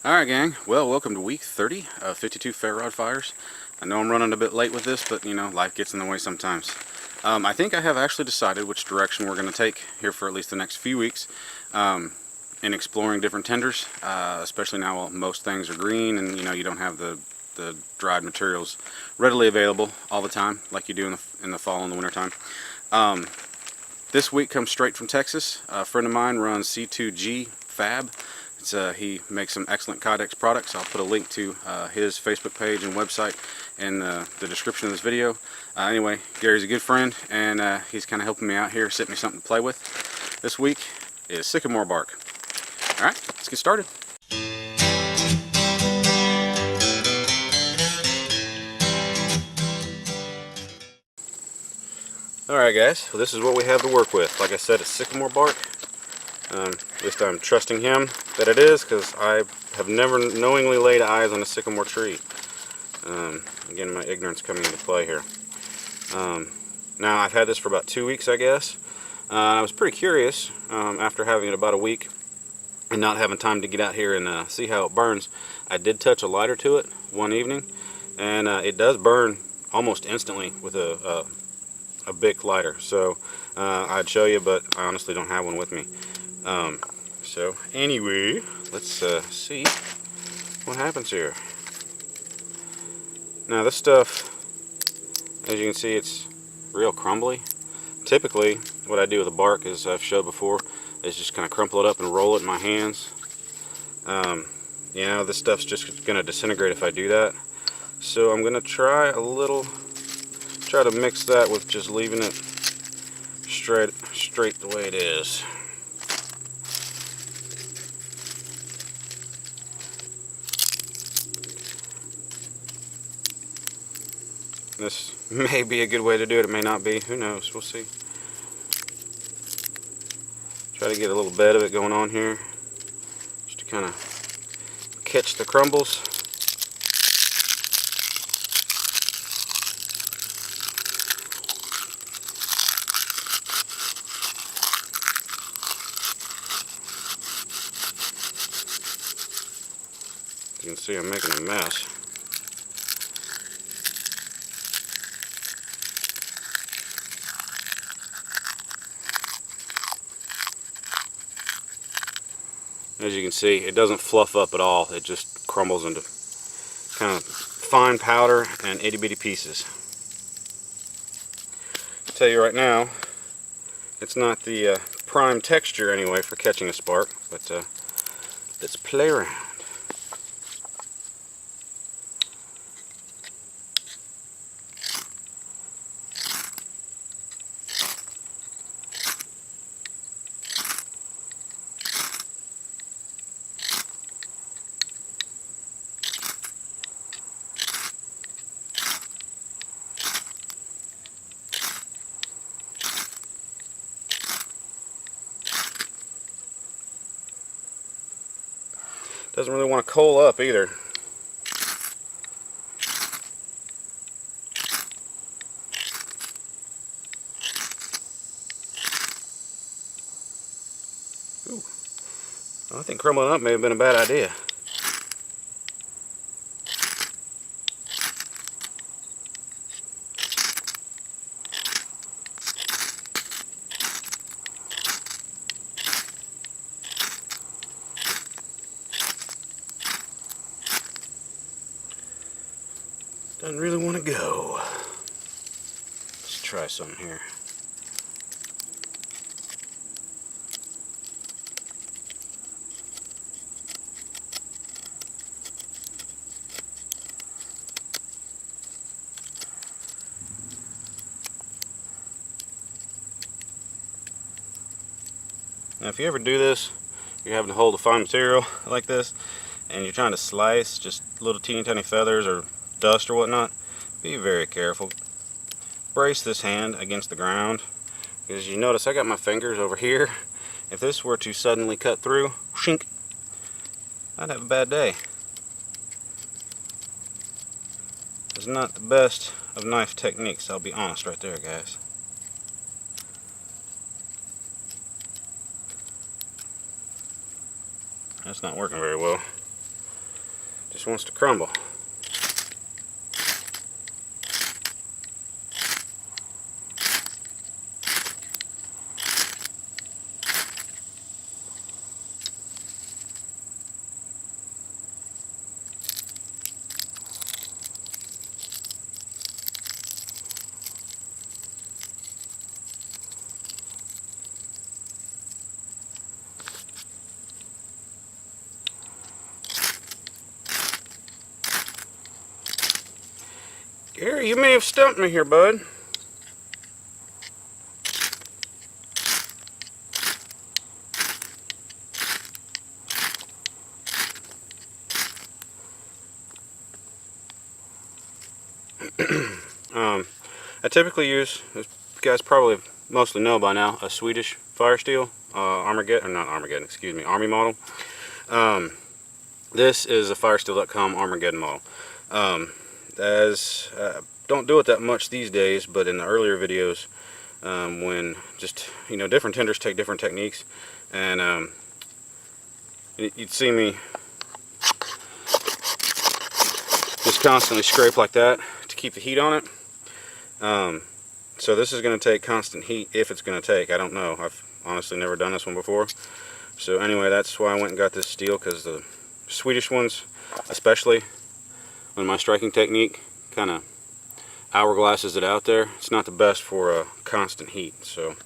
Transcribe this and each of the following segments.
Alright gang, well welcome to week 30 of 52 Ferro Rod Fires. I know I'm running a bit late with this, but you know, life gets in the way sometimes. I think I have actually decided which direction we're going to take here for at least the next few weeks in exploring different tenders, especially now while most things are green and you know you don't have the dried materials readily available all the time like you do in the fall and the winter time. This week comes straight from Texas. A friend of mine runs C2G Fab. He makes some excellent Kydex products. I'll put a link to his Facebook page and website in the description of this video. Anyway, Gary's a good friend, and he's kind of helping me out here, sent me something to play with. This week is Sycamore bark. Alright, let's get started. Alright guys, well, this is what we have to work with. Like I said, it's Sycamore bark. At least I'm trusting him that it is, because I have never knowingly laid eyes on a sycamore tree. Again, my ignorance coming into play here. Now, I've had this for about 2 weeks, I guess. I was pretty curious after having it about a week and not having time to get out here and see how it burns. I did touch a lighter to it one evening, and it does burn almost instantly with a Bic lighter. So I'd show you, but I honestly don't have one with me. So anyway, let's see what happens here. Now this stuff, as you can see, it's real crumbly. Typically what I do with the bark, as I've showed before, is just kind of crumple it up and roll it in my hands. You know, this stuff's just going to disintegrate if I do that. So I'm going to try to mix that with just leaving it straight the way it is. This may be a good way to do it, it may not be, who knows, we'll see. Try to get a little bed of it going on here, just to kind of catch the crumbles. You can see I'm making a mess. As you can see, it doesn't fluff up at all. It just crumbles into kind of fine powder and itty bitty pieces. I'll tell you right now, it's not the prime texture anyway for catching a spark, but let's play around. Doesn't really want to coal up either. Ooh. I think crumbling up may have been a bad idea. Doesn't really want to go. Let's try something here. Now if you ever do this, you're having to hold a fine material like this, and you're trying to slice just little teeny tiny feathers or dust or whatnot, be very careful. Brace this hand against the ground, because you notice I got my fingers over here. If this were to suddenly cut through, shink, I'd have a bad day. It's not the best of knife techniques, I'll be honest right there, guys. That's not working very well. just wants to crumble. Gary, you may have stumped me here, bud. I typically use, as you guys probably mostly know by now, a Swedish fire steel, Armageddon, or not Armageddon, excuse me, Army model. This is a firesteel.com Armageddon model. Don't do it that much these days, but in the earlier videos, when just, you know, different tenders take different techniques, and you'd see me just constantly scrape like that to keep the heat on it. So this is going to take constant heat, if it's going to take. I don't know. I've honestly never done this one before. So anyway, that's why I went and got this steel, because the Swedish ones, especially when my striking technique kind of hourglasses it out there, it's not the best for constant heat. So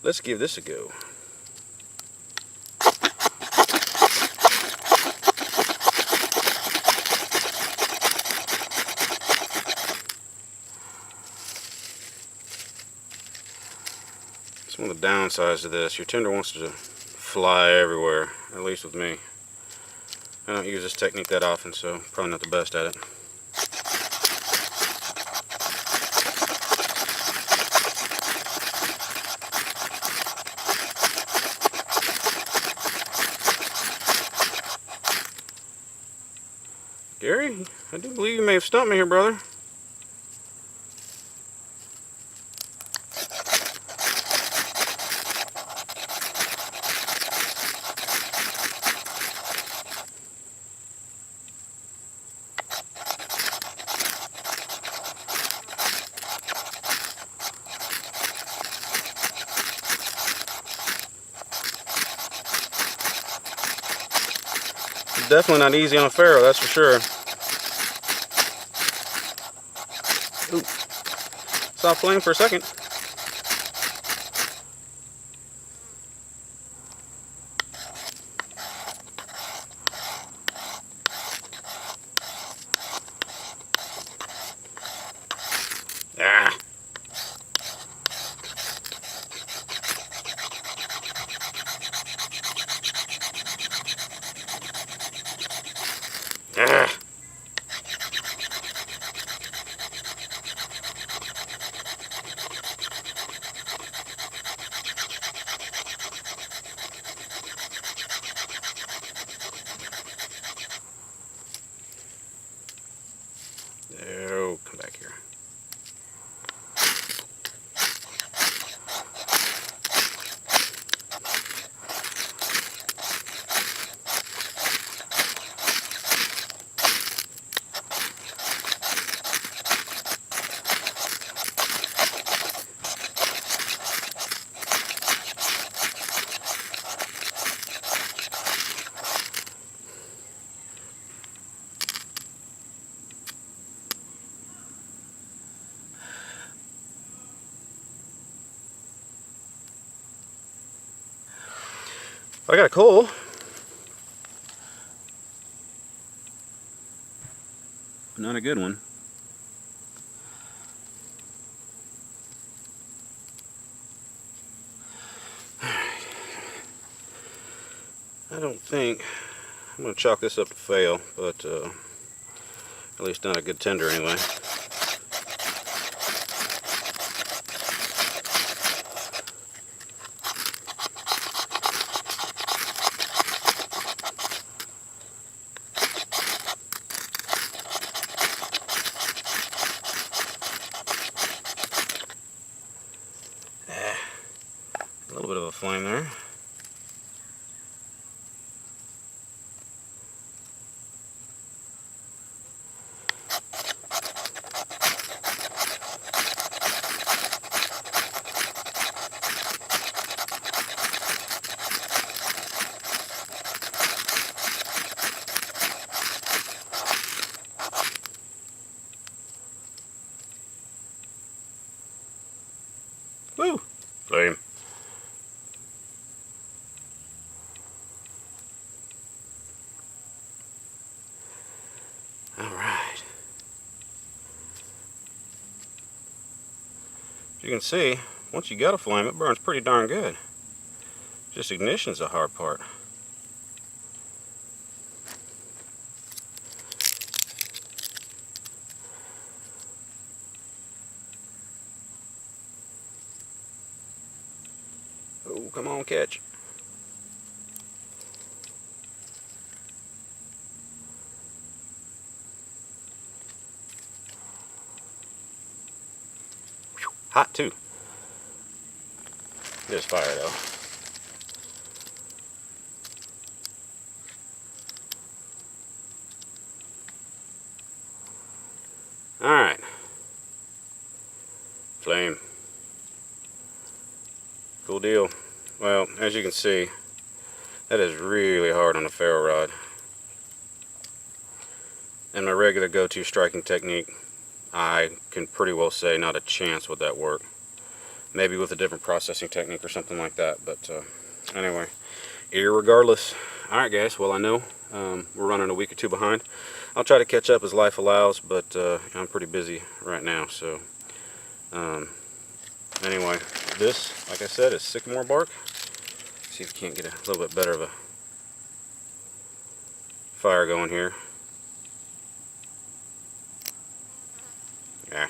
let's give this a go. It's one of the downsides of this. Your tinder wants to fly everywhere, at least with me. I don't use this technique that often, so probably not the best at it. Gary, I do believe you may have stumped me here, brother. Definitely not easy on a Ferro, that's for sure. Ooh. Stop playing for a second. Ah. Ah. Oh, come back here. I got a coal. Not a good one. I don't think I'm going to chalk this up to fail, but at least not a good tender anyway. A little bit of a flame there. You can see, once you got a flame, it burns pretty darn good. Just ignition's the hard part. Oh, come on, catch. Hot too. There's fire though. Alright. Flame. Cool deal. Well, as you can see, that is really hard on a ferro rod. And my regular go-to striking technique, I can pretty well say not a chance would that work. Maybe with a different processing technique or something like that, but anyway, irregardless. Alright guys, well I know we're running a week or two behind. I'll try to catch up as life allows, but I'm pretty busy right now, so anyway, this, like I said, is sycamore bark. See if we can't get a little bit better of a fire going here. Yeah.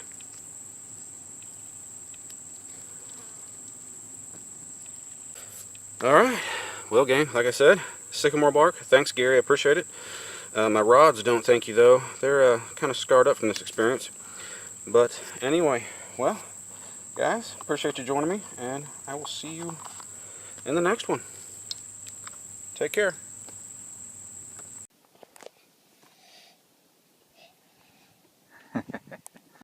Alright, well gang, like I said, sycamore bark. Thanks Gary, I appreciate it. My rods don't thank you though. They're kind of scarred up from this experience. But anyway, well guys, appreciate you joining me, and I will see you in the next one. Take care.